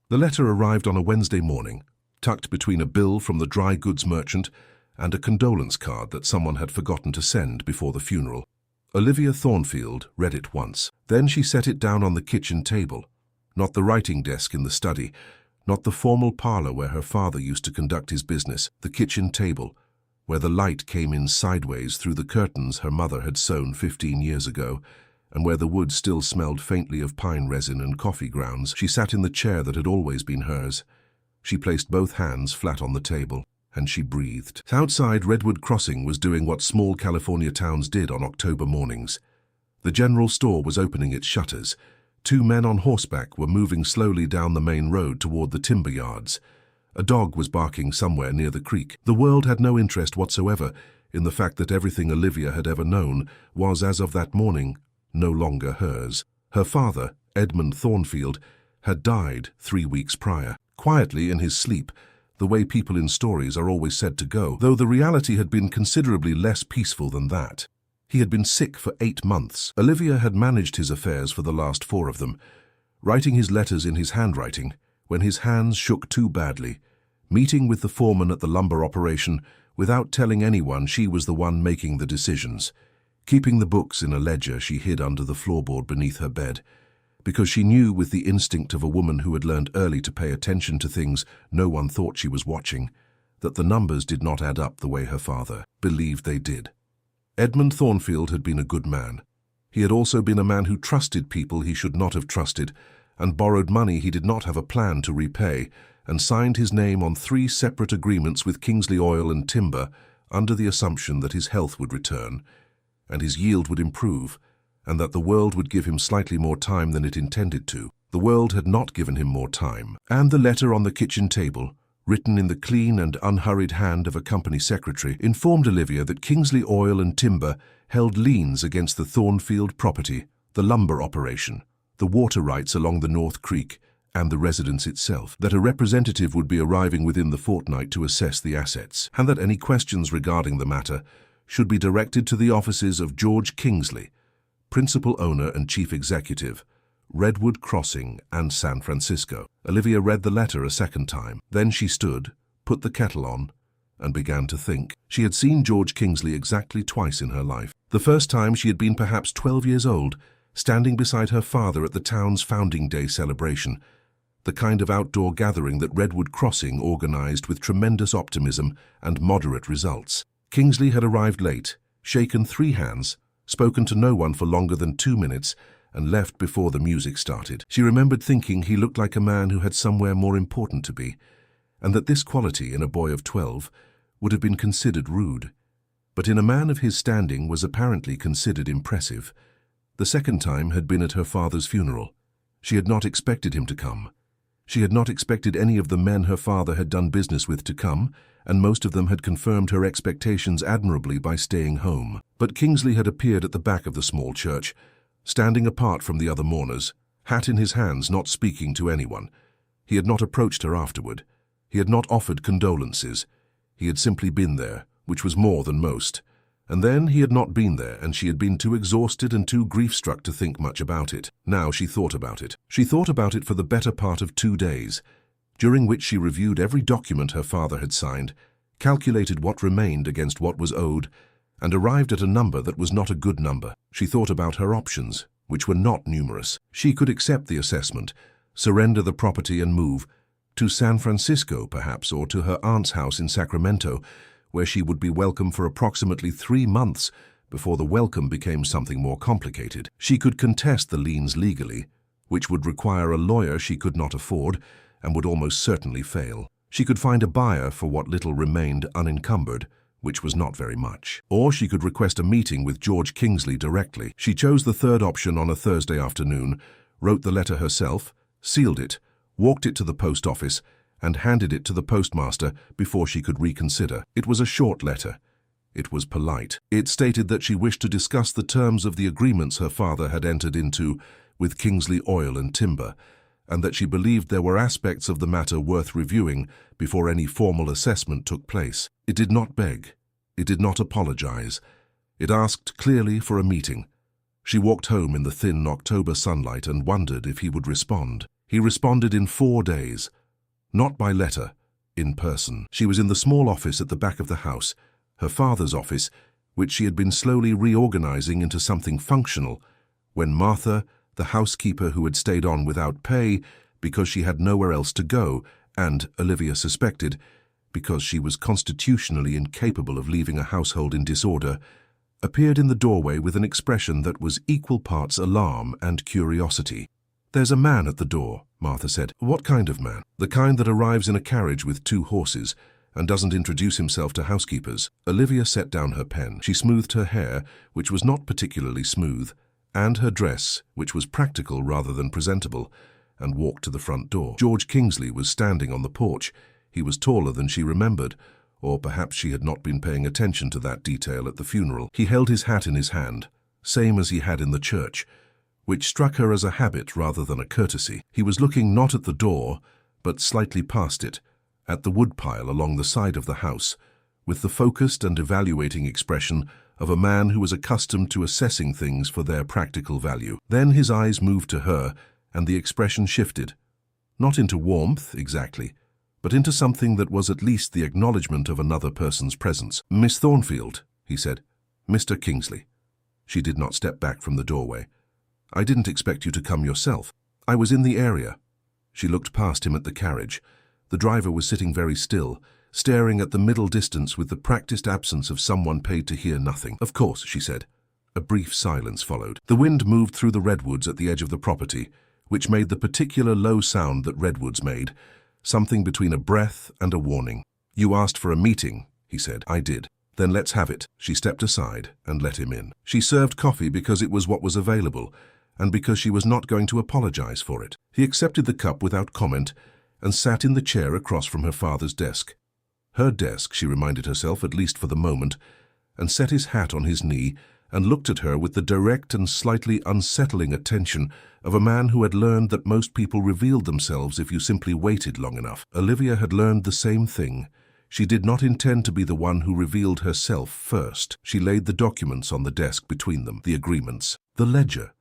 The letter arrived on a Wednesday morning, tucked between a bill from the dry goods merchant and a condolence card that someone had forgotten to send before the funeral. Olivia Thornfield read it once. Then she set it down on the kitchen table, not the writing desk in the study, not the formal parlor where her father used to conduct his business, the kitchen table, where the light came in sideways through the curtains her mother had sewn 15 years ago, and where the wood still smelled faintly of pine resin and coffee grounds. She sat in the chair that had always been hers. She placed both hands flat on the table, and she breathed. Outside, Redwood Crossing was doing what small California towns did on October mornings. The general store was opening its shutters. Two men on horseback were moving slowly down the main road toward the timber yards. A dog was barking somewhere near the creek. The world had no interest whatsoever in the fact that everything Olivia had ever known was, as of that morning, no longer hers. Her father, Edmund Thornfield, had died 3 weeks prior, quietly in his sleep, the way people in stories are always said to go, though the reality had been considerably less peaceful than that. He had been sick for 8 months. Olivia had managed his affairs for the last 4 of them, writing his letters in his handwriting when his hands shook too badly, meeting with the foreman at the lumber operation without telling anyone she was the one making the decisions, keeping the books in a ledger she hid under the floorboard beneath her bed, because she knew with the instinct of a woman who had learned early to pay attention to things no one thought she was watching, that the numbers did not add up the way her father believed they did. Edmund Thornfield had been a good man. He had also been a man who trusted people he should not have trusted, and borrowed money he did not have a plan to repay, and signed his name on 3 separate agreements with Kingsley Oil and Timber under the assumption that his health would return, and his yield would improve, and that the world would give him slightly more time than it intended to. The world had not given him more time. And the letter on the kitchen table, written in the clean and unhurried hand of a company secretary, informed Olivia that Kingsley Oil and Timber held liens against the Thornfield property, the lumber operation, the water rights along the North Creek, and the residence itself, that a representative would be arriving within the fortnight to assess the assets, and that any questions regarding the matter should be directed to the offices of George Kingsley, principal owner and chief executive, Redwood Crossing and San Francisco. Olivia read the letter a second time. Then she stood, put the kettle on, and began to think. She had seen George Kingsley exactly twice in her life. The first time she had been perhaps 12 years old, standing beside her father at the town's founding day celebration, the kind of outdoor gathering that Redwood Crossing organized with tremendous optimism and moderate results. Kingsley had arrived late, shaken 3 hands, spoken to no one for longer than 2 minutes, and left before the music started. She remembered thinking he looked like a man who had somewhere more important to be, and that this quality in a boy of 12 would have been considered rude, but in a man of his standing was apparently considered impressive. The second time had been at her father's funeral. She had not expected him to come. She had not expected any of the men her father had done business with to come, and most of them had confirmed her expectations admirably by staying home. But Kingsley had appeared at the back of the small church, standing apart from the other mourners, hat in his hands, not speaking to anyone. He had not approached her afterward. He had not offered condolences. He had simply been there, which was more than most. And then he had not been there, and she had been too exhausted and too grief-struck to think much about it. Now she thought about it. She thought about it for the better part of 2 days, during which she reviewed every document her father had signed, calculated what remained against what was owed, and arrived at a number that was not a good number. She thought about her options, which were not numerous. She could accept the assessment, surrender the property and move to San Francisco, perhaps, or to her aunt's house in Sacramento, where she would be welcome for approximately 3 months before the welcome became something more complicated. She could contest the liens legally, which would require a lawyer she could not afford and would almost certainly fail. She could find a buyer for what little remained unencumbered, which was not very much. Or she could request a meeting with George Kingsley directly. She chose the third option on a Thursday afternoon, wrote the letter herself, sealed it, walked it to the post office, and handed it to the postmaster before she could reconsider. It was a short letter. It was polite. It stated that she wished to discuss the terms of the agreements her father had entered into with Kingsley Oil and Timber, and that she believed there were aspects of the matter worth reviewing before any formal assessment took place. It did not beg. It did not apologize. It asked clearly for a meeting. She walked home in the thin October sunlight and wondered if he would respond. He responded in 4 days. Not by letter, in person. She was in the small office at the back of the house, her father's office, which she had been slowly reorganizing into something functional, when Martha, the housekeeper who had stayed on without pay because she had nowhere else to go, and, Olivia suspected, because she was constitutionally incapable of leaving a household in disorder, appeared in the doorway with an expression that was equal parts alarm and curiosity. "There's a man at the door," Martha said. "What kind of man?" "The kind that arrives in a carriage with 2 horses and doesn't introduce himself to housekeepers." Olivia set down her pen. She smoothed her hair, which was not particularly smooth, and her dress, which was practical rather than presentable, and walked to the front door. George Kingsley was standing on the porch. He was taller than she remembered, or perhaps she had not been paying attention to that detail at the funeral. He held his hat in his hand, same as he had in the church, which struck her as a habit rather than a courtesy. He was looking not at the door, but slightly past it, at the woodpile along the side of the house, with the focused and evaluating expression of a man who was accustomed to assessing things for their practical value. Then his eyes moved to her, and the expression shifted, not into warmth, exactly, but into something that was at least the acknowledgement of another person's presence. "Miss Thornfield," he said. "Mr. Kingsley." She did not step back from the doorway. "I didn't expect you to come yourself. I was in the area." She looked past him at the carriage. The driver was sitting very still, staring at the middle distance with the practiced absence of someone paid to hear nothing. "Of course," she said. A brief silence followed. The wind moved through the redwoods at the edge of the property, which made the particular low sound that redwoods made, something between a breath and a warning. "You asked for a meeting," he said. "I did." "Then let's have it." She stepped aside and let him in. She served coffee because it was what was available, and because she was not going to apologize for it. He accepted the cup without comment and sat in the chair across from her father's desk. Her desk, she reminded herself, at least for the moment, and set his hat on his knee and looked at her with the direct and slightly unsettling attention of a man who had learned that most people revealed themselves if you simply waited long enough. Olivia had learned the same thing. She did not intend to be the one who revealed herself first. She laid the documents on the desk between them, the agreements, the ledger,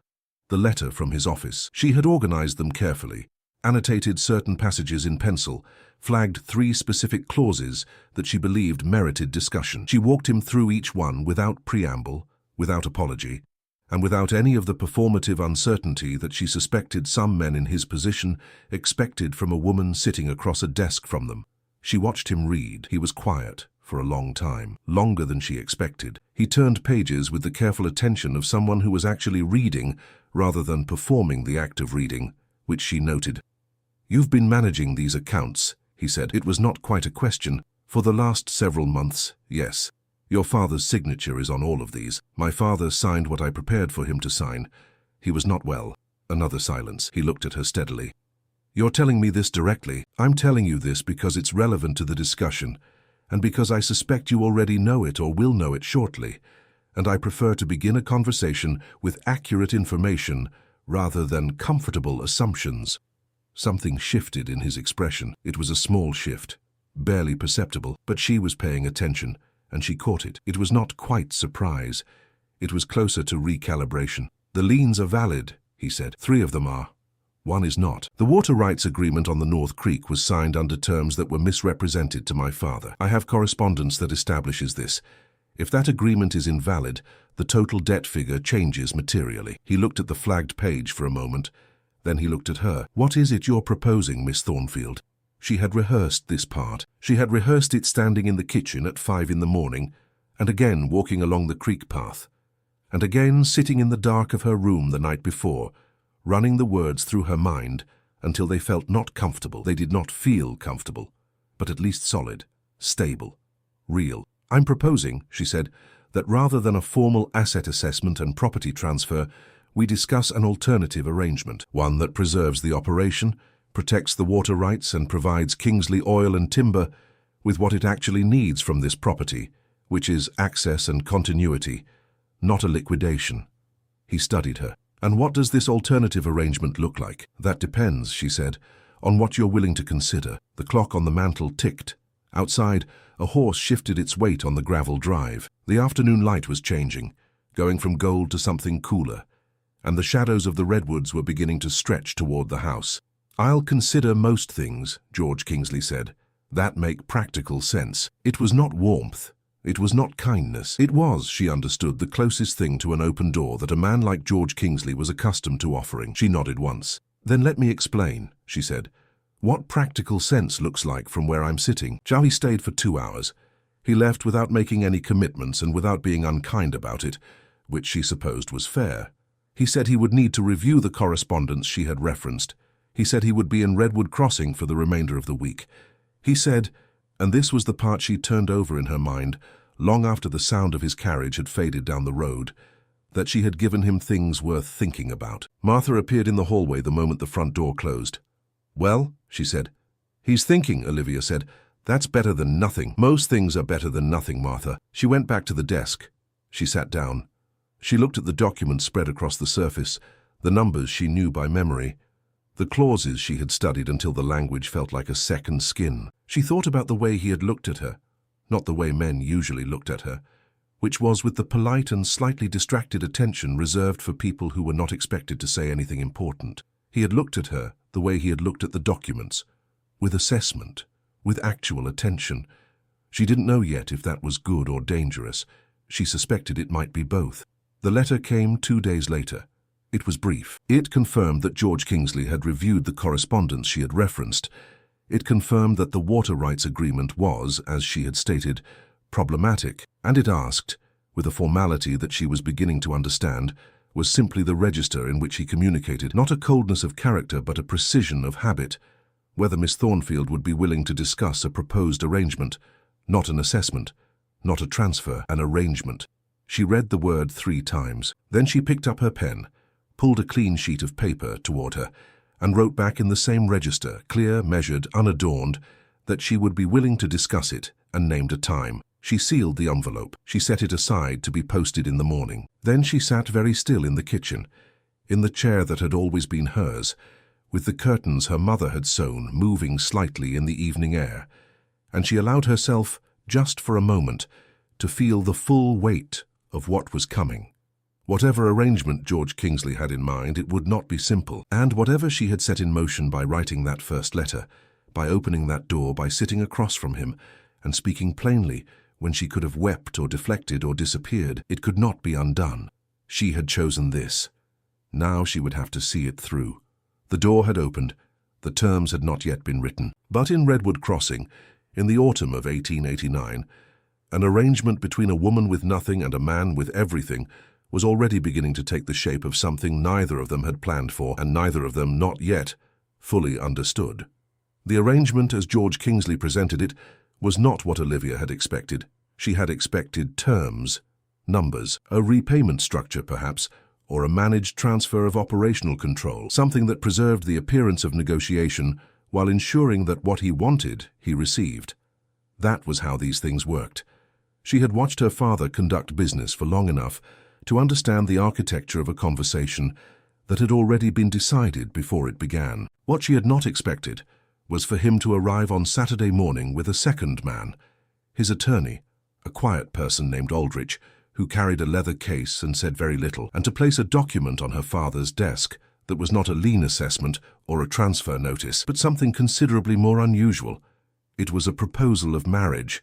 the letter from his office. She had organized them carefully, annotated certain passages in pencil, flagged 3 specific clauses that she believed merited discussion. She walked him through each one without preamble, without apology, and without any of the performative uncertainty that she suspected some men in his position expected from a woman sitting across a desk from them. She watched him read. He was quiet for a long time, longer than she expected. He turned pages with the careful attention of someone who was actually reading rather than performing the act of reading, which she noted. "You've been managing these accounts," he said. It was not quite a question. "For the last several months, yes. Your father's signature is on all of these. My father signed what I prepared for him to sign. He was not well." Another silence. He looked at her steadily. "You're telling me this directly?" "I'm telling you this because it's relevant to the discussion, and because I suspect you already know it or will know it shortly, and I prefer to begin a conversation with accurate information rather than comfortable assumptions." Something shifted in his expression. It was a small shift, barely perceptible, but she was paying attention, and she caught it. It was not quite surprise. It was closer to recalibration. "The liens are valid," he said. 3 of them are. 1 is not. The water rights agreement on the North Creek was signed under terms that were misrepresented to my father. I have correspondence that establishes this. If that agreement is invalid, the total debt figure changes materially. He looked at the flagged page for a moment. Then he looked at her. "What is it you're proposing, Miss Thornfield?" She had rehearsed this part. She had rehearsed it standing in the kitchen at 5 in the morning, and again walking along the creek path, and again sitting in the dark of her room the night before, running the words through her mind until they felt not comfortable. They did not feel comfortable, but at least solid, stable, real. "I'm proposing," she said, "that rather than a formal asset assessment and property transfer, we discuss an alternative arrangement, one that preserves the operation, protects the water rights, and provides Kingsley Oil and Timber with what it actually needs from this property, which is access and continuity, not a liquidation." He studied her. "And what does this alternative arrangement look like?" "That depends," she said, "on what you're willing to consider." The clock on the mantel ticked. Outside, a horse shifted its weight on the gravel drive. The afternoon light was changing, going from gold to something cooler, and the shadows of the redwoods were beginning to stretch toward the house. "I'll consider most things," George Kingsley said, "that make practical sense." It was not warmth. It was not kindness. It was, she understood, the closest thing to an open door that a man like George Kingsley was accustomed to offering. She nodded once. "Then let me explain," she said, "what practical sense looks like from where I'm sitting." He stayed for 2 hours. He left without making any commitments and without being unkind about it, which she supposed was fair. He said he would need to review the correspondence she had referenced. He said he would be in Redwood Crossing for the remainder of the week. He said, and this was the part she turned over in her mind, long after the sound of his carriage had faded down the road, that she had given him things worth thinking about. Martha appeared in the hallway the moment the front door closed. "Well," she said. "He's thinking," Olivia said. "That's better than nothing." "Most things are better than nothing, Martha." She went back to the desk. She sat down. She looked at the documents spread across the surface, the numbers she knew by memory, the clauses she had studied until the language felt like a second skin. She thought about the way he had looked at her, not the way men usually looked at her, which was with the polite and slightly distracted attention reserved for people who were not expected to say anything important. He had looked at her the way he had looked at the documents, with assessment, with actual attention. She didn't know yet if that was good or dangerous. She suspected it might be both. The letter came 2 days later. It was brief. It confirmed that George Kingsley had reviewed the correspondence she had referenced. It confirmed that the water rights agreement was, as she had stated, problematic, and it asked, with a formality that she was beginning to understand, was simply the register in which he communicated, not a coldness of character but a precision of habit, whether Miss Thornfield would be willing to discuss a proposed arrangement, not an assessment, not a transfer, an arrangement. She read the word 3 times. Then she picked up her pen, pulled a clean sheet of paper toward her, and wrote back in the same register, clear, measured, unadorned, that she would be willing to discuss it, and named a time. She sealed the envelope. She set it aside to be posted in the morning. Then she sat very still in the kitchen, in the chair that had always been hers, with the curtains her mother had sewn moving slightly in the evening air, and she allowed herself, just for a moment, to feel the full weight of what was coming. Whatever arrangement George Kingsley had in mind, it would not be simple, and whatever she had set in motion by writing that first letter, by opening that door, by sitting across from him, and speaking plainly when she could have wept or deflected or disappeared, it could not be undone. She had chosen this. Now she would have to see it through. The door had opened. The terms had not yet been written. But in Redwood Crossing, in the autumn of 1889, an arrangement between a woman with nothing and a man with everything was already beginning to take the shape of something neither of them had planned for, and neither of them, not yet, fully understood. The arrangement, as George Kingsley presented it, was not what Olivia had expected. She had expected terms, numbers, a repayment structure perhaps, or a managed transfer of operational control, something that preserved the appearance of negotiation while ensuring that what he wanted, he received. That was how these things worked. She had watched her father conduct business for long enough to understand the architecture of a conversation that had already been decided before it began. What she had not expected was for him to arrive on Saturday morning with a second man, his attorney, a quiet person named Aldrich, who carried a leather case and said very little, and to place a document on her father's desk that was not a lien assessment or a transfer notice, but something considerably more unusual. It was a proposal of marriage.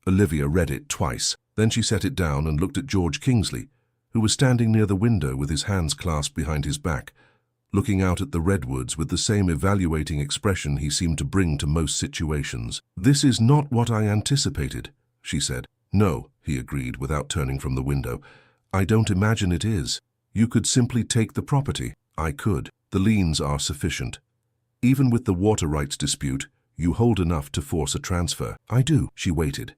Olivia read it twice. Then she set it down and looked at George Kingsley, who was standing near the window with his hands clasped behind his back, looking out at the redwoods with the same evaluating expression he seemed to bring to most situations. "This is not what I anticipated," she said. "No," he agreed without turning from the window. "I don't imagine it is. You could simply take the property." "I could. The liens are sufficient. Even with the water rights dispute, you hold enough to force a transfer." "I do." She waited.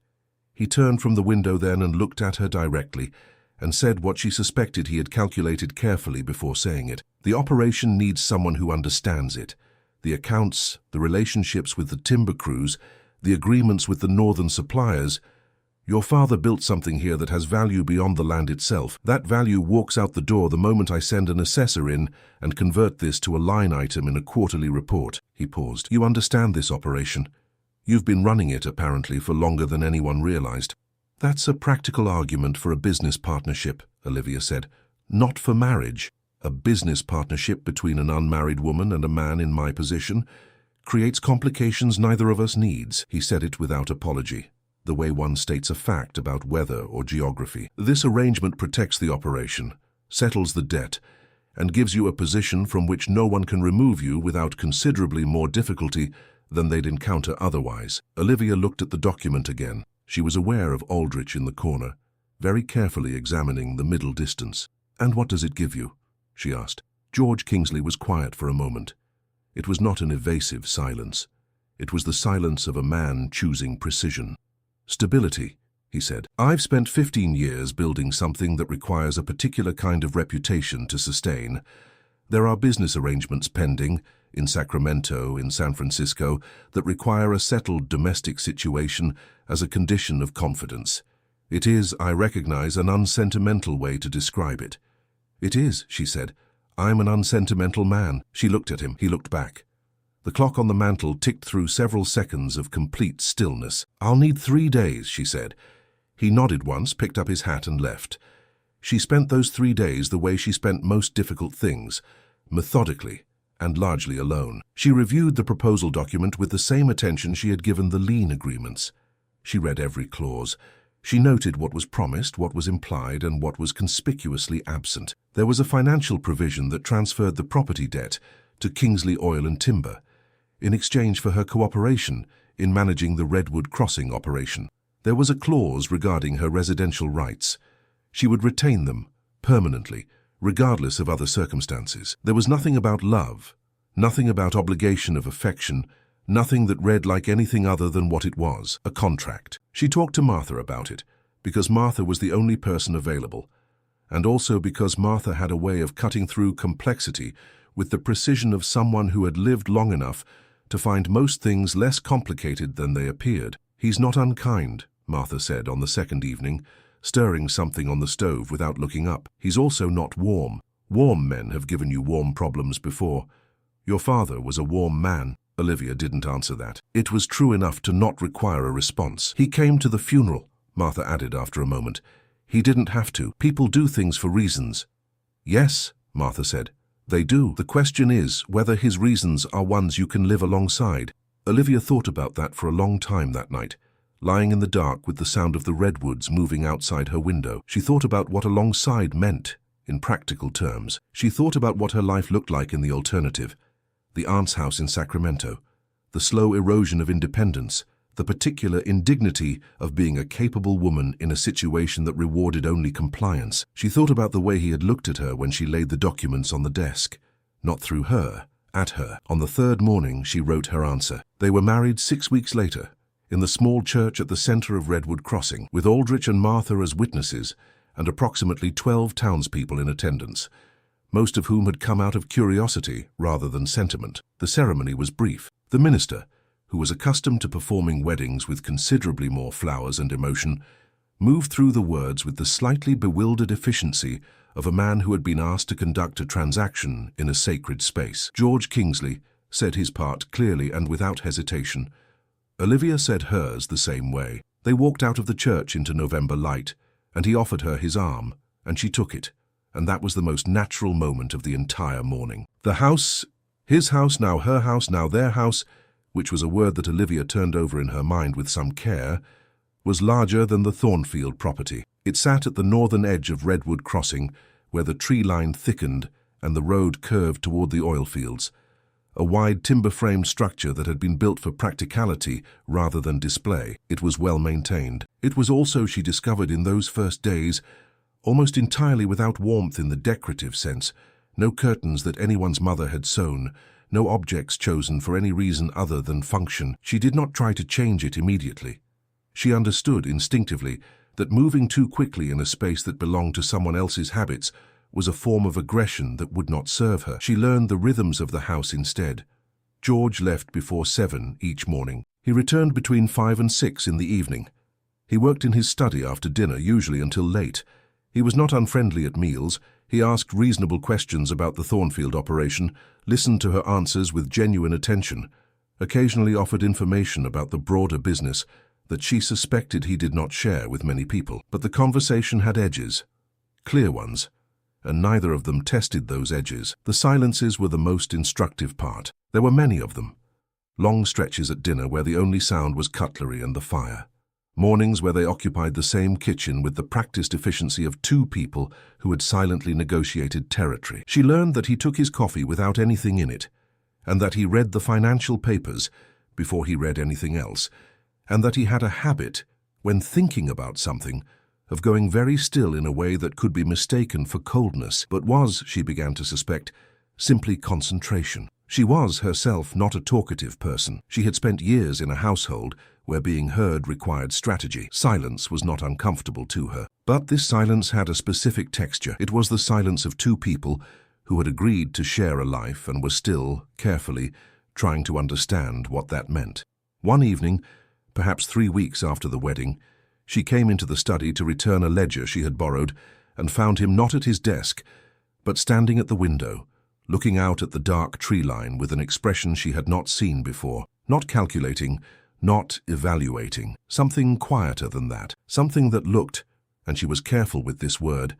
He turned from the window then and looked at her directly, and said what she suspected he had calculated carefully before saying it. "The operation needs someone who understands it. The accounts, the relationships with the timber crews, the agreements with the northern suppliers. Your father built something here that has value beyond the land itself. That value walks out the door the moment I send an assessor in and convert this to a line item in a quarterly report." He paused. "You understand this operation. You've been running it, apparently, for longer than anyone realized." "That's a practical argument for a business partnership," Olivia said. "Not for marriage." A business partnership between an unmarried woman and a man in my position creates complications neither of us needs. He said it without apology, the way one states a fact about weather or geography. This arrangement protects the operation, settles the debt, and gives you a position from which no one can remove you without considerably more difficulty than they'd encounter otherwise. Olivia looked at the document again. She was aware of Aldrich in the corner, very carefully examining the middle distance. "And what does it give you?" she asked. George Kingsley was quiet for a moment. It was not an evasive silence. It was the silence of a man choosing precision. "Stability," he said. "I've spent 15 years building something that requires a particular kind of reputation to sustain. There are business arrangements pending, in Sacramento, in San Francisco, that require a settled domestic situation as a condition of confidence. It is, I recognize, an unsentimental way to describe it." "It is," she said. "I'm an unsentimental man." She looked at him. He looked back. The clock on the mantel ticked through several seconds of complete stillness. "I'll need 3 days," she said. He nodded once, picked up his hat and left. She spent those 3 days the way she spent most difficult things, methodically and largely alone. She reviewed the proposal document with the same attention she had given the lien agreements. She read every clause. She noted what was promised, what was implied, and what was conspicuously absent. There was a financial provision that transferred the property debt to Kingsley Oil and Timber in exchange for her cooperation in managing the Redwood Crossing operation. There was a clause regarding her residential rights. She would retain them permanently, regardless of other circumstances. There was nothing about love, nothing about obligation of affection, nothing that read like anything other than what it was, a contract. She talked to Martha about it, because Martha was the only person available, and also because Martha had a way of cutting through complexity with the precision of someone who had lived long enough to find most things less complicated than they appeared. "He's not unkind," Martha said on the second evening, stirring something on the stove without looking up. "He's also not warm. Warm men have given you warm problems before. Your father was a warm man." Olivia didn't answer that. It was true enough to not require a response. "He came to the funeral," Martha added after a moment. "He didn't have to. People do things for reasons." "Yes," Martha said. "They do. The question is whether his reasons are ones you can live alongside." Olivia thought about that for a long time that night, lying in the dark with the sound of the redwoods moving outside her window. She thought about what alongside meant, in practical terms. She thought about what her life looked like in the alternative. The aunt's house in Sacramento, the slow erosion of independence, the particular indignity of being a capable woman in a situation that rewarded only compliance. She thought about the way he had looked at her when she laid the documents on the desk, not through her, at her. On the third morning, she wrote her answer. They were married 6 weeks later, in the small church at the center of Redwood Crossing, with Aldrich and Martha as witnesses and approximately 12 townspeople in attendance, most of whom had come out of curiosity rather than sentiment. The ceremony was brief. The minister, who was accustomed to performing weddings with considerably more flowers and emotion, moved through the words with the slightly bewildered efficiency of a man who had been asked to conduct a transaction in a sacred space. George Kingsley said his part clearly and without hesitation. Olivia said hers the same way. They walked out of the church into November light, and he offered her his arm, and she took it, and that was the most natural moment of the entire morning. The house, his house, now her house, now their house, which was a word that Olivia turned over in her mind with some care, was larger than the Thornfield property. It sat at the northern edge of Redwood Crossing, where the tree line thickened and the road curved toward the oil fields, a wide timber-framed structure that had been built for practicality rather than display. It was well maintained. It was also, she discovered in those first days, almost entirely without warmth in the decorative sense, no curtains that anyone's mother had sewn, no objects chosen for any reason other than function. She did not try to change it immediately. She understood instinctively that moving too quickly in a space that belonged to someone else's habits was a form of aggression that would not serve her. She learned the rhythms of the house instead. George left before 7 each morning. He returned between 5 and 6 in the evening. He worked in his study after dinner, usually until late. He was not unfriendly at meals. He asked reasonable questions about the Thornfield operation, listened to her answers with genuine attention, occasionally offered information about the broader business that she suspected he did not share with many people. But the conversation had edges, clear ones, and neither of them tested those edges. The silences were the most instructive part. There were many of them. Long stretches at dinner where the only sound was cutlery and the fire. Mornings where they occupied the same kitchen with the practiced efficiency of two people who had silently negotiated territory. She learned that he took his coffee without anything in it, and that he read the financial papers before he read anything else, and that he had a habit, when thinking about something, of going very still in a way that could be mistaken for coldness, but was, she began to suspect, simply concentration. She was herself not a talkative person. She had spent years in a household where being heard required strategy. Silence was not uncomfortable to her. But this silence had a specific texture. It was the silence of two people who had agreed to share a life and were still, carefully, trying to understand what that meant. One evening, perhaps 3 weeks after the wedding, she came into the study to return a ledger she had borrowed and found him not at his desk, but standing at the window, looking out at the dark tree line with an expression she had not seen before. Not calculating, not evaluating. Something quieter than that. Something that looked, and she was careful with this word,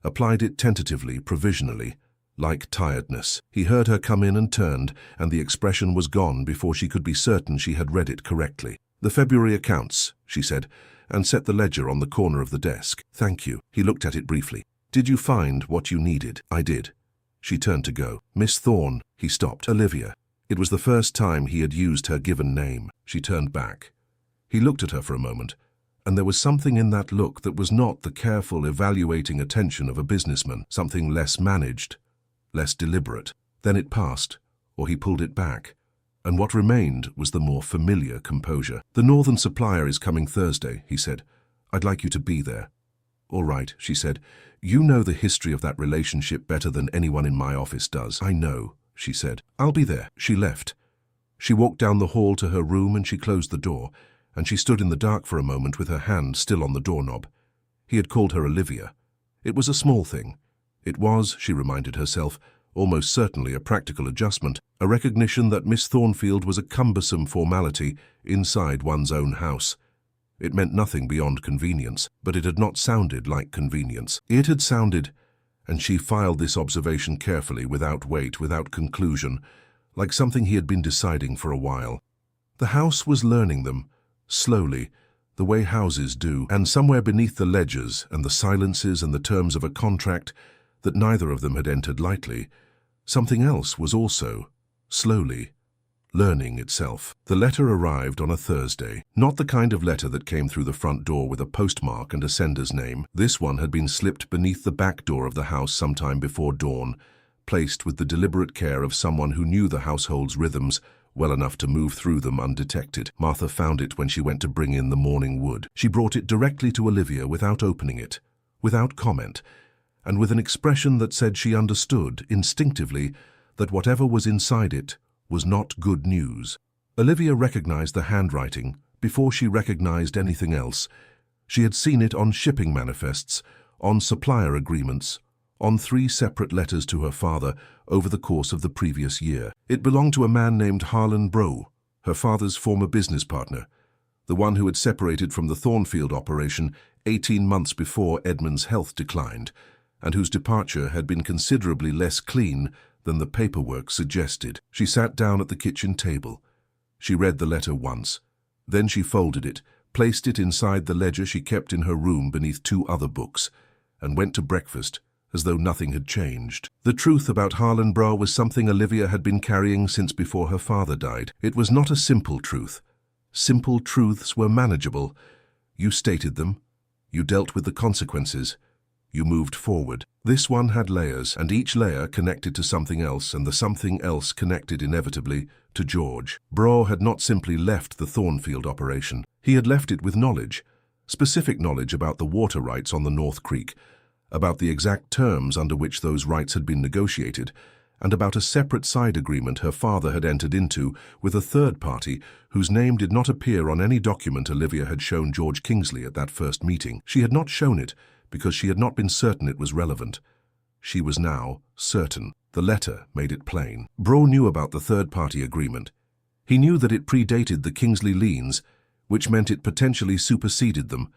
applied it tentatively, provisionally, like tiredness. He heard her come in and turned, and the expression was gone before she could be certain she had read it correctly. "The February accounts," she said, and set the ledger on the corner of the desk. "Thank you." He looked at it briefly. "Did you find what you needed?" "I did." She turned to go. "Miss Thorne," he stopped. "Olivia." It was the first time he had used her given name. She turned back. He looked at her for a moment, and there was something in that look that was not the careful, evaluating attention of a businessman, something less managed, less deliberate. Then it passed, or he pulled it back, and what remained was the more familiar composure. "The Northern supplier is coming Thursday," he said. "I'd like you to be there." "All right," she said. "You know the history of that relationship better than anyone in my office does." "I know," she said. "I'll be there." She left. She walked down the hall to her room and she closed the door, and she stood in the dark for a moment with her hand still on the doorknob. He had called her Olivia. It was a small thing. It was, she reminded herself, almost certainly a practical adjustment, a recognition that Miss Thornfield was a cumbersome formality inside one's own house. It meant nothing beyond convenience, but it had not sounded like convenience. It had sounded, and she filed this observation carefully, without weight, without conclusion, like something he had been deciding for a while. The house was learning them, slowly, the way houses do, and somewhere beneath the ledgers and the silences and the terms of a contract that neither of them had entered lightly, something else was also, slowly, learning itself. The letter arrived on a Thursday. Not the kind of letter that came through the front door with a postmark and a sender's name. This one had been slipped beneath the back door of the house sometime before dawn, placed with the deliberate care of someone who knew the household's rhythms well enough to move through them undetected. Martha found it when she went to bring in the morning wood. She brought it directly to Olivia without opening it, without comment, and with an expression that said she understood, instinctively, that whatever was inside it was not good news. Olivia recognized the handwriting before she recognized anything else. She had seen it on shipping manifests, on supplier agreements, on 3 separate letters to her father over the course of the previous year. It belonged to a man named Harlan Brough, her father's former business partner, the one who had separated from the Thornfield operation 18 months before Edmund's health declined, and whose departure had been considerably less clean than the paperwork suggested. She sat down at the kitchen table. She read the letter once. Then she folded it, placed it inside the ledger she kept in her room beneath 2 other books, and went to breakfast as though nothing had changed. The truth about Harlan Brough was something Olivia had been carrying since before her father died. It was not a simple truth. Simple truths were manageable. You stated them. You dealt with the consequences. You moved forward. This one had layers, and each layer connected to something else, and the something else connected inevitably to George. Brough had not simply left the Thornfield operation. He had left it with knowledge, specific knowledge about the water rights on the North Creek, about the exact terms under which those rights had been negotiated, and about a separate side agreement her father had entered into with a third party whose name did not appear on any document Olivia had shown George Kingsley at that first meeting. She had not shown it because she had not been certain it was relevant. She was now certain. The letter made it plain. Brough knew about the third-party agreement. He knew that it predated the Kingsley liens, which meant it potentially superseded them,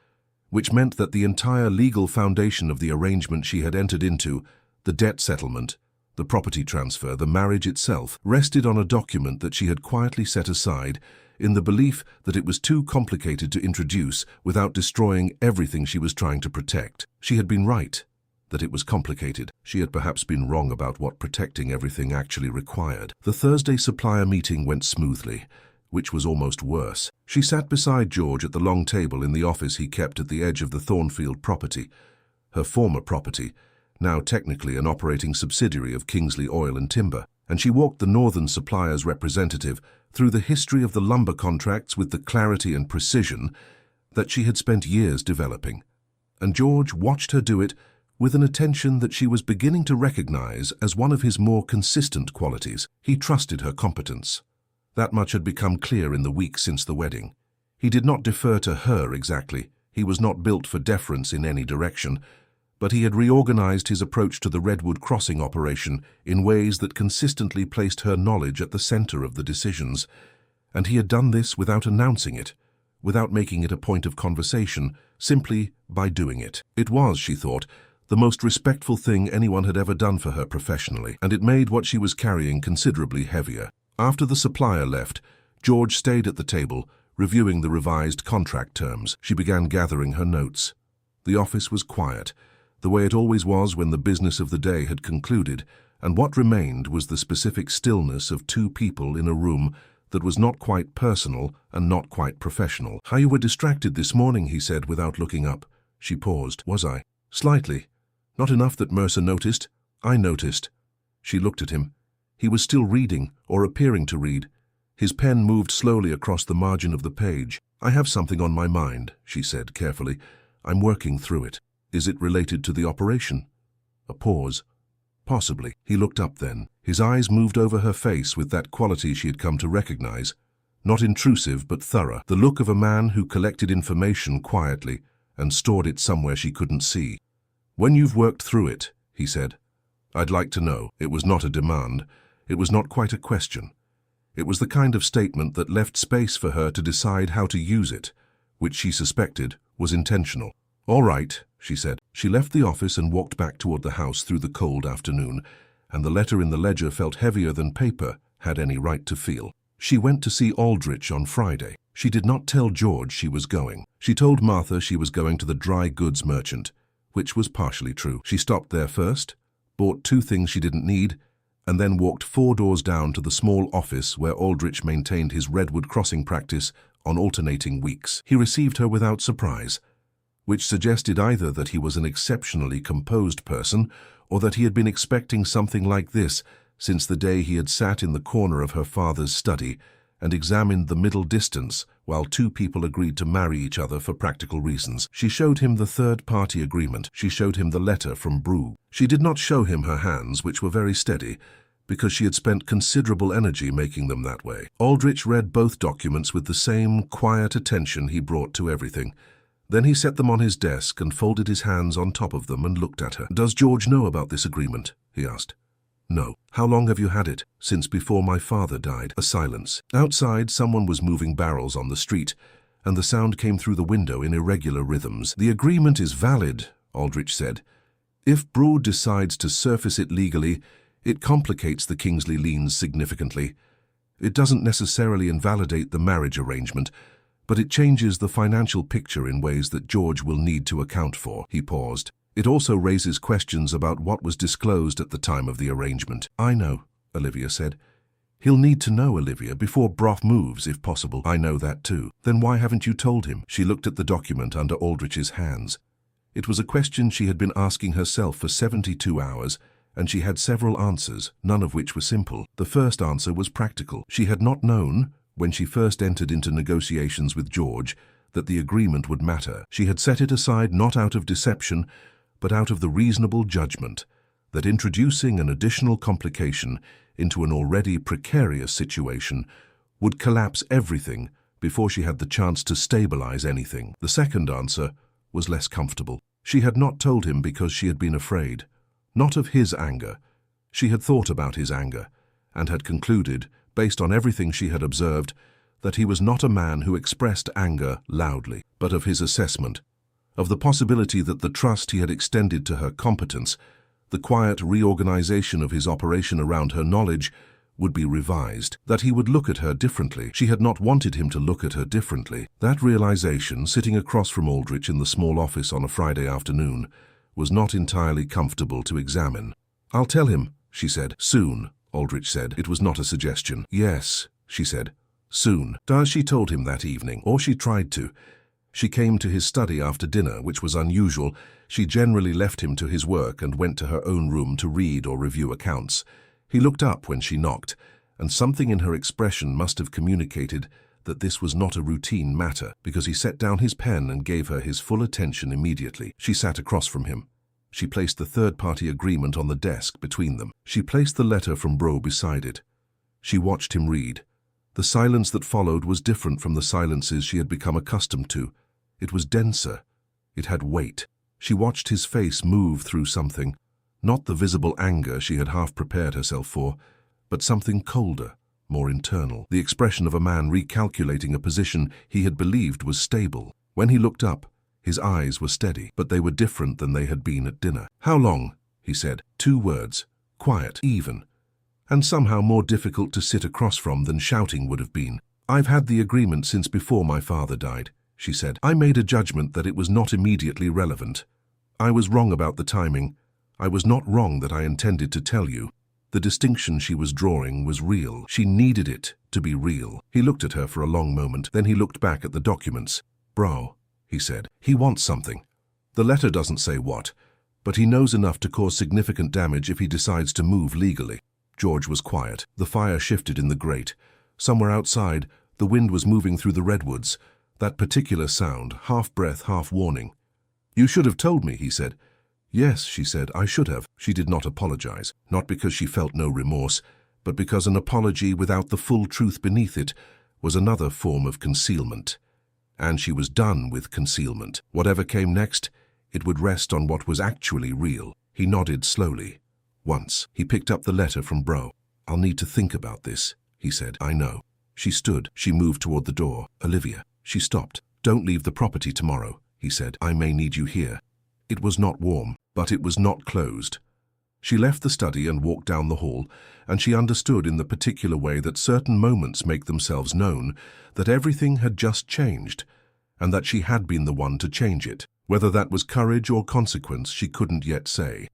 which meant that the entire legal foundation of the arrangement she had entered into, The debt settlement, the property transfer, the marriage itself, rested on a document that she had quietly set aside in the belief that it was too complicated to introduce without destroying everything she was trying to protect. She had been right that it was complicated. She had perhaps been wrong about what protecting everything actually required. The Thursday supplier meeting went smoothly, which was almost worse. She sat beside George at the long table in the office he kept at the edge of the Thornfield property, her former property, now technically an operating subsidiary of Kingsley Oil and Timber, and she walked the Northern Suppliers representative through the history of the lumber contracts with the clarity and precision that she had spent years developing. And George watched her do it with an attention that she was beginning to recognize as one of his more consistent qualities. He trusted her competence. That much had become clear in the weeks since the wedding. He did not defer to her exactly. He was not built for deference in any direction, but he had reorganized his approach to the Redwood Crossing operation in ways that consistently placed her knowledge at the center of the decisions. And he had done this without announcing it, without making it a point of conversation, simply by doing it. It was, she thought, the most respectful thing anyone had ever done for her professionally, and it made what she was carrying considerably heavier. After the supplier left, George stayed at the table, reviewing the revised contract terms. She began gathering her notes. The office was quiet, the way it always was when the business of the day had concluded, and what remained was the specific stillness of two people in a room that was not quite personal and not quite professional. "How you were distracted this morning," he said without looking up. She paused. "Was I?" "Slightly. Not enough that Mercer noticed." "I noticed." She looked at him. He was still reading, or appearing to read. His pen moved slowly across the margin of the page. "I have something on my mind," she said carefully. "I'm working through it." "Is it related to the operation?" A pause. "Possibly." He looked up then. His eyes moved over her face with that quality she had come to recognize. Not intrusive, but thorough. The look of a man who collected information quietly and stored it somewhere she couldn't see. "When you've worked through it," he said, "I'd like to know." It was not a demand. It was not quite a question. It was the kind of statement that left space for her to decide how to use it, which she suspected was intentional. "All right," she said. She left the office and walked back toward the house through the cold afternoon, and the letter in the ledger felt heavier than paper had any right to feel. She went to see Aldrich on Friday. She did not tell George she was going. She told Martha she was going to the dry goods merchant, which was partially true. She stopped there first, bought 2 things she didn't need, and then walked 4 doors down to the small office where Aldrich maintained his Redwood Crossing practice on alternating weeks. He received her without surprise, which suggested either that he was an exceptionally composed person or that he had been expecting something like this since the day he had sat in the corner of her father's study and examined the middle distance while 2 people agreed to marry each other for practical reasons. She showed him the third-party agreement. She showed him the letter from Brew. She did not show him her hands, which were very steady, because she had spent considerable energy making them that way. Aldrich read both documents with the same quiet attention he brought to everything. Then he set them on his desk and folded his hands on top of them and looked at her. "Does George know about this agreement?" he asked. "No." "How long have you had it?" "Since before my father died." A silence. Outside, someone was moving barrels on the street, and the sound came through the window in irregular rhythms. "The agreement is valid," Aldrich said. "If Brew decides to surface it legally, it complicates the Kingsley liens significantly. It doesn't necessarily invalidate the marriage arrangement, but it changes the financial picture in ways that George will need to account for." He paused. "It also raises questions about what was disclosed at the time of the arrangement." "I know," Olivia said. "He'll need to know, Olivia, before Broth moves, if possible." "I know that too." "Then why haven't you told him?" She looked at the document under Aldrich's hands. It was a question she had been asking herself for 72 hours, and she had several answers, none of which were simple. The first answer was practical. She had not known, when she first entered into negotiations with George, that the agreement would matter. She had set it aside not out of deception, but out of the reasonable judgment that introducing an additional complication into an already precarious situation would collapse everything before she had the chance to stabilize anything. The second answer was less comfortable. She had not told him because she had been afraid. Not of his anger. She had thought about his anger, and had concluded, based on everything she had observed, that he was not a man who expressed anger loudly, but of his assessment, of the possibility that the trust he had extended to her competence, The quiet reorganization of his operation around her knowledge would be revised, that he would look at her differently. She had not wanted him to look at her differently. That realization, sitting across from Aldrich in the small office on a Friday afternoon, was not entirely comfortable to examine. "I'll tell him," she said. "Soon," Aldrich said. It was not a suggestion. "Yes," she said. "Soon." She told him that evening, or she tried to. She came to his study after dinner, which was unusual. She generally left him to his work and went to her own room to read or review accounts. He looked up when she knocked, and something in her expression must have communicated that this was not a routine matter, because he set down his pen and gave her his full attention immediately. She sat across from him. She placed the third-party agreement on the desk between them. She placed the letter from Bro beside it. She watched him read. The silence that followed was different from the silences she had become accustomed to. It was denser. It had weight. She watched his face move through something, not the visible anger she had half prepared herself for, but something colder, more internal, the expression of a man recalculating a position he had believed was stable. When he looked up, his eyes were steady, but they were different than they had been at dinner. "How long?" he said. 2 words, quiet, even, and somehow more difficult to sit across from than shouting would have been. "I've had the agreement since before my father died," she said. "I made a judgment that it was not immediately relevant. I was wrong about the timing. I was not wrong that I intended to tell you." The distinction she was drawing was real. She needed it to be real. He looked at her for a long moment, then he looked back at the documents. "Bro," he said, "he wants something. The letter doesn't say what, but he knows enough to cause significant damage if he decides to move legally." George was quiet. The fire shifted in the grate. Somewhere outside, the wind was moving through the redwoods. That particular sound, half breath, half warning. "You should have told me," he said. "Yes," she said, "I should have." She did not apologize, not because she felt no remorse, but because an apology without the full truth beneath it was another form of concealment. And she was done with concealment. Whatever came next, it would rest on what was actually real. He nodded slowly. Once, he picked up the letter from Bro. "I'll need to think about this," he said. "I know." She stood. She moved toward the door. "Olivia." She stopped. "Don't leave the property tomorrow," he said. "I may need you here." It was not warm, but it was not closed. She left the study and walked down the hall, and she understood in the particular way that certain moments make themselves known that everything had just changed, and that she had been the one to change it. Whether that was courage or consequence, she couldn't yet say.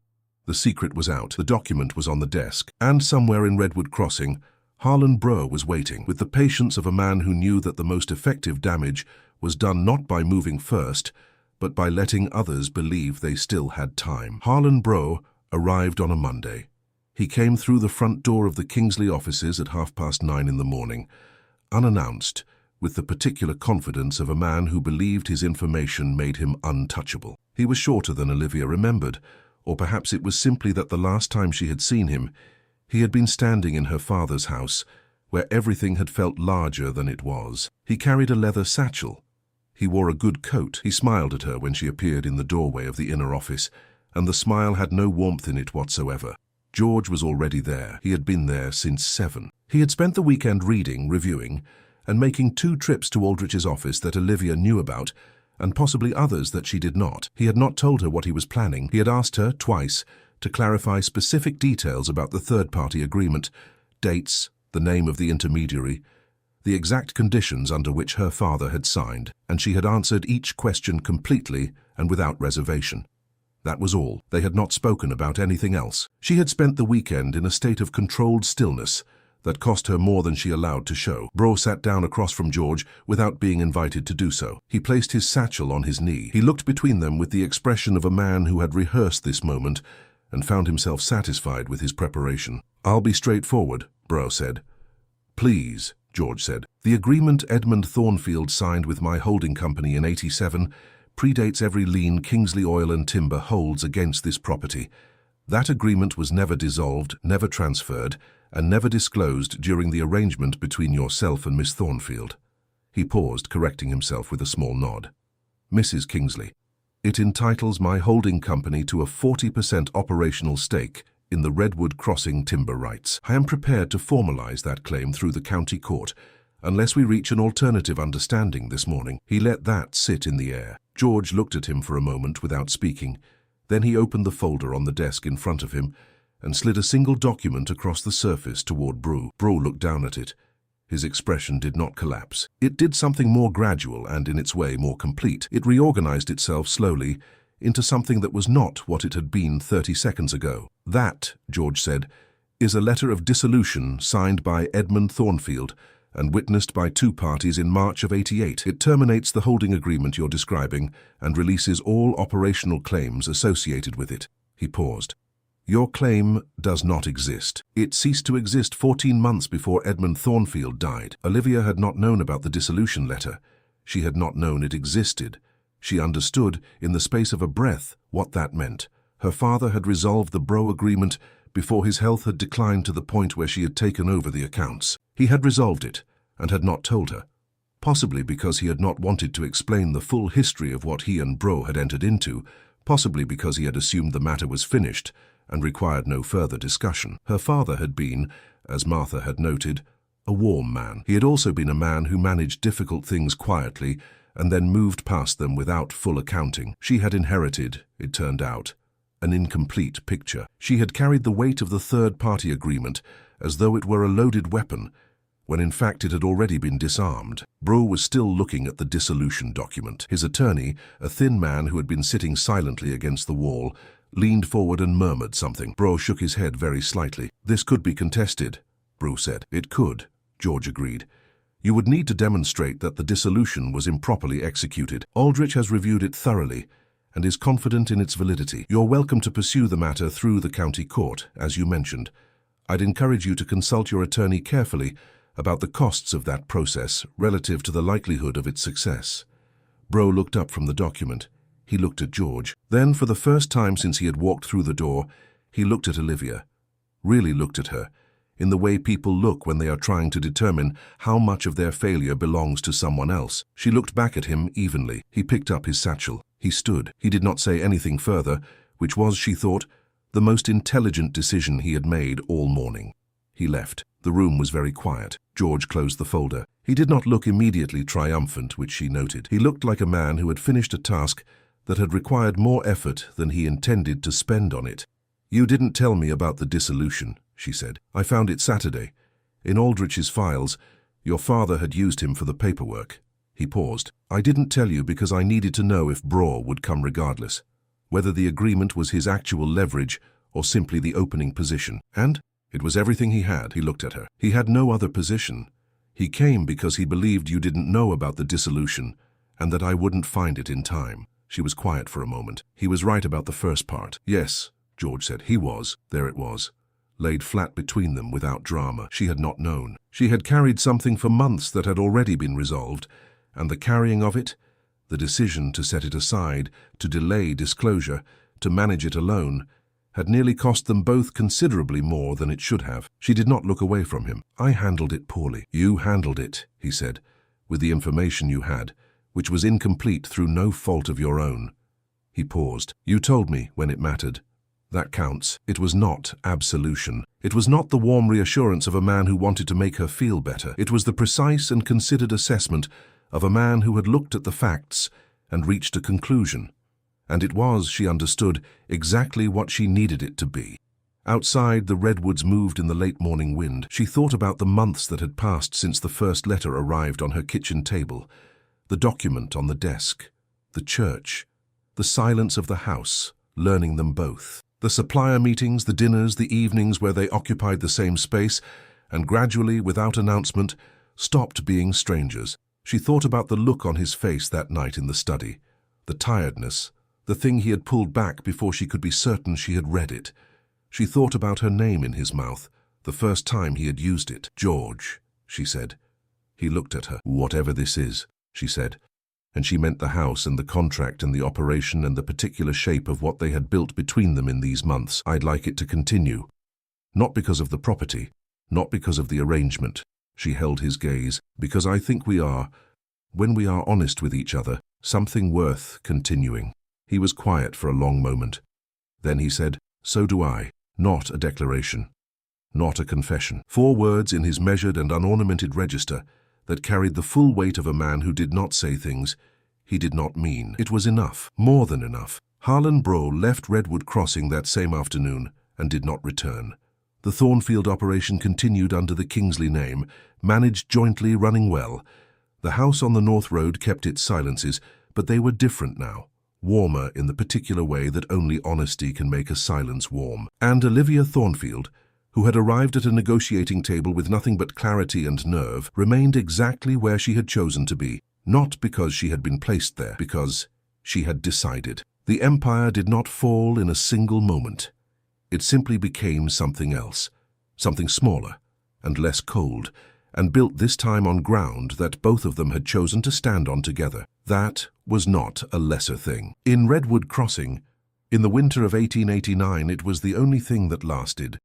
The secret was out, the document was on the desk, and somewhere in Redwood Crossing, Harlan Bro was waiting, with the patience of a man who knew that the most effective damage was done not by moving first, but by letting others believe they still had time. Harlan Bro arrived on a Monday. He came through the front door of the Kingsley offices at 9:30 in the morning, unannounced, with the particular confidence of a man who believed his information made him untouchable. He was shorter than Olivia remembered, or perhaps it was simply that the last time she had seen him, he had been standing in her father's house, where everything had felt larger than it was. He carried a leather satchel. He wore a good coat. He smiled at her when she appeared in the doorway of the inner office, and the smile had no warmth in it whatsoever. George was already there. He had been there since 7. He had spent the weekend reading, reviewing, and making 2 trips to Aldrich's office that Olivia knew about, and possibly others that she did not. He had not told her what he was planning. He had asked her, twice, to clarify specific details about the third-party agreement, dates, the name of the intermediary, the exact conditions under which her father had signed, and she had answered each question completely and without reservation. That was all. They had not spoken about anything else. She had spent the weekend in a state of controlled stillness that cost her more than she allowed to show. Bro sat down across from George without being invited to do so. He placed his satchel on his knee. He looked between them with the expression of a man who had rehearsed this moment and found himself satisfied with his preparation. "I'll be straightforward," Bro said. "Please," George said. "The agreement Edmund Thornfield signed with my holding company in 87 predates every lien Kingsley Oil and Timber holds against this property. That agreement was never dissolved, never transferred, and never disclosed during the arrangement between yourself and Miss Thornfield." He paused, correcting himself with a small nod. "Mrs. Kingsley, it entitles my holding company to a 40% operational stake in the Redwood Crossing timber rights. I am prepared to formalize that claim through the county court, unless we reach an alternative understanding this morning." He let that sit in the air. George looked at him for a moment without speaking. Then he opened the folder on the desk in front of him and slid a single document across the surface toward Brew. Brew looked down at it. His expression did not collapse. It did something more gradual and, in its way, more complete. It reorganized itself slowly into something that was not what it had been 30 seconds ago. "That," George said, "is a letter of dissolution signed by Edmund Thornfield and witnessed by 2 parties in March of '88. It terminates the holding agreement you're describing and releases all operational claims associated with it." He paused. "Your claim does not exist. It ceased to exist 14 months before Edmund Thornfield died." Olivia had not known about the dissolution letter. She had not known it existed. She understood, in the space of a breath, what that meant. Her father had resolved the Bro agreement before his health had declined to the point where she had taken over the accounts. He had resolved it, and had not told her. Possibly because he had not wanted to explain the full history of what he and Bro had entered into, possibly because he had assumed the matter was finished and required no further discussion. Her father had been, as Martha had noted, a warm man. He had also been a man who managed difficult things quietly and then moved past them without full accounting. She had inherited, it turned out, an incomplete picture. She had carried the weight of the third-party agreement as though it were a loaded weapon, when in fact it had already been disarmed. Bro was still looking at the dissolution document. His attorney, a thin man who had been sitting silently against the wall, leaned forward and murmured something. Bro shook his head very slightly. "This could be contested," Bro said. "It could," George agreed. "You would need to demonstrate that the dissolution was improperly executed. Aldrich has reviewed it thoroughly and is confident in its validity. You're welcome to pursue the matter through the county court, as you mentioned. I'd encourage you to consult your attorney carefully about the costs of that process relative to the likelihood of its success." Bro looked up from the document. He looked at George. Then, for the first time since he had walked through the door, he looked at Olivia. Really looked at her, in the way people look when they are trying to determine how much of their failure belongs to someone else. She looked back at him evenly. He picked up his satchel. He stood. He did not say anything further, which was, she thought, the most intelligent decision he had made all morning. He left. The room was very quiet. George closed the folder. He did not look immediately triumphant, which she noted. He looked like a man who had finished a task that had required more effort than he intended to spend on it. "You didn't tell me about the dissolution," she said. "I found it Saturday. In Aldrich's files, your father had used him for the paperwork." He paused. "I didn't tell you because I needed to know if Bro would come regardless, whether the agreement was his actual leverage or simply the opening position. And it was everything he had." He looked at her. "He had no other position. He came because he believed you didn't know about the dissolution and that I wouldn't find it in time." She was quiet for a moment. "He was right about the first part." "Yes," George said. "He was." There it was, laid flat between them without drama. She had not known. She had carried something for months that had already been resolved, and the carrying of it, the decision to set it aside, to delay disclosure, to manage it alone, had nearly cost them both considerably more than it should have. She did not look away from him. "I handled it poorly." "You handled it," he said, "with the information you had, which was incomplete through no fault of your own." He paused. "You told me when it mattered. That counts." It was not absolution. It was not the warm reassurance of a man who wanted to make her feel better. It was the precise and considered assessment of a man who had looked at the facts and reached a conclusion. And it was, she understood, exactly what she needed it to be. Outside, the redwoods moved in the late morning wind. She thought about the months that had passed since the first letter arrived on her kitchen table, the document on the desk, the church, the silence of the house, learning them both. The supplier meetings, the dinners, the evenings where they occupied the same space, and gradually, without announcement, stopped being strangers. She thought about the look on his face that night in the study, the tiredness, the thing he had pulled back before she could be certain she had read it. She thought about her name in his mouth, the first time he had used it. "George," she said. He looked at her. "Whatever this is," she said, and she meant the house and the contract and the operation and the particular shape of what they had built between them in these months. "I'd like it to continue. Not because of the property, not because of the arrangement." She held his gaze. "Because I think we are, when we are honest with each other, something worth continuing." He was quiet for a long moment. Then he said, "So do I." Not a declaration, not a confession. 4 words in his measured and unornamented register that carried the full weight of a man who did not say things he did not mean. It was enough, more than enough. Harlan Brough left Redwood Crossing that same afternoon and did not return. The Thornfield operation continued under the Kingsley name, managed jointly, running well. The house on the North Road kept its silences, but they were different now, warmer in the particular way that only honesty can make a silence warm. And Olivia Thornfield, who had arrived at a negotiating table with nothing but clarity and nerve, remained exactly where she had chosen to be, not because she had been placed there, because she had decided. The empire did not fall in a single moment. It simply became something else, something smaller and less cold, and built this time on ground that both of them had chosen to stand on together. That was not a lesser thing. In Redwood Crossing, in the winter of 1889, it was the only thing that lasted.